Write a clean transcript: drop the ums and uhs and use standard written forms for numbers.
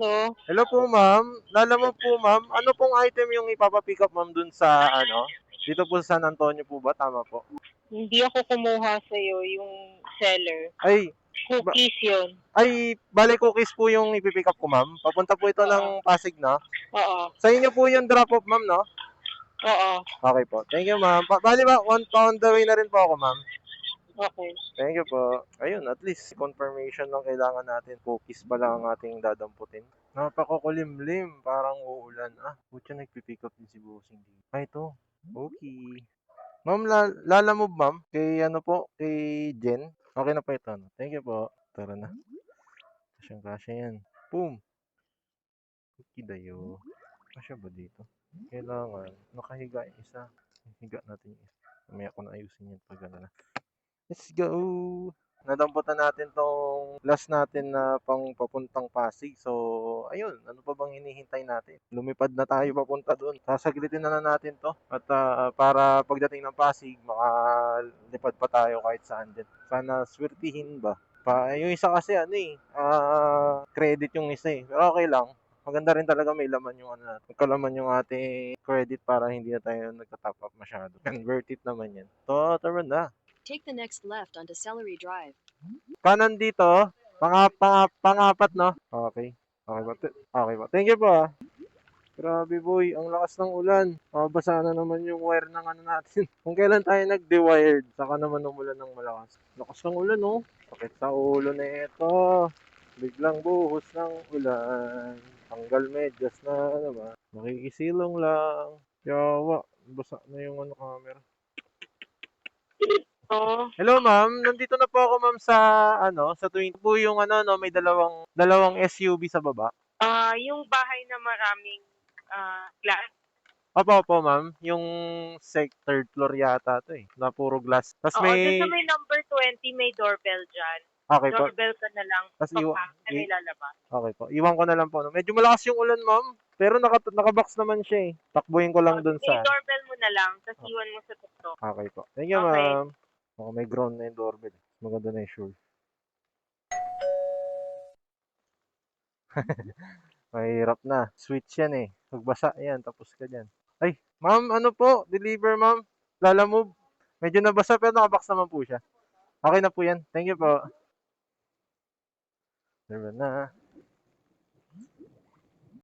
Hello? Hello po, ma'am. Lalaman po, ma'am, ano pong item yung ipapa-pick up, ma'am, dun sa, dito po sa San Antonio po ba? Tama po. Hindi ako kumuha sa'yo, yung seller. Ay, Cookies yun. bale cookies po yung ipipick up ko, ma'am. Papunta po ito ng Pasig, no? Oo. Sa inyo po yung drop-off, ma'am, no? Oo. Okay po. Thank you, ma'am. Bali ba, on the way na rin po ako, ma'am. Okay. Thank you po. Ayun, at least confirmation lang kailangan natin. Cookies pala ang ating dadamputin. Napakakulimlim, parang uulan. Butya nagpipick up din si Bossing dito. Ito. Okay. Ma'am, lalamove, ma'am. Kay ano po, kay Jen. Okay na po ito. No? Thank you po. Tara na. Kasyang-kasya yan. Boom. Okay dayo. Kasya ba dito? Kailangan. Nakahiga yung isa. Higa natin yung isa. Mamaya ko na ayusin yan pag ano na. Let's go! Nadamputan natin tong last natin na pang papuntang Pasig. So, ayun. Ano pa bang hinihintay natin? Lumipad na tayo papunta doon. Sasaglitin na natin to. At para pagdating ng Pasig, makalipad pa tayo kahit saan din. Sana swertihin ba? Yung isa kasi credit yung isa eh. Pero okay lang. Maganda rin talaga may laman yung magkalaman yung ating credit para hindi na tayo nagka-top up masyado. Convert it naman yan. So, tara na. Take the next left onto Celery Drive. Kanan dito, pangapat, no? Okay. Okay ba? Okay ba? Thank you po. Grabe boy, ang lakas ng ulan. Mabasa na naman yung wire ng ano natin. Kung kailan tayo nag-dewired, saka naman umulan ng malakas. Lakas ng ulan, no? Sakit sa ulo na ito. Biglang buhos ng ulan. Tanggal medyas na naman. Nakikisilong lang. Yawa, basa na yung camera. Hello ma'am, nandito na po ako ma'am sa sa tuwing po yung may dalawang SUV sa baba. Yung bahay na maraming glass. Opo ma'am, yung third floor yata to eh, na puro glass. Tas Oo, dun sa may number 20 may doorbell dyan. Okay po. Doorbell ka na lang. Tas Pagpasok ka nilalabas. Okay po. Iwan ko na lang po. No? Medyo malakas yung ulan ma'am, pero nakabox naman siya eh. Takbuhin ko lang dun sa. I-doorbell mo na lang, tapos iwan mo sa tuktok. Okay po. Thank you ma'am. May ground na yung doorbell. Maganda na yung sure. Mahirap na. Switch yan eh. Magbasa yan, tapos ka dyan. Ay, ma'am, ano po? Deliver, ma'am. Lalamove. Medyo nabasa pero nakabox naman po siya. Okay na po yan. Thank you po. Deliver na.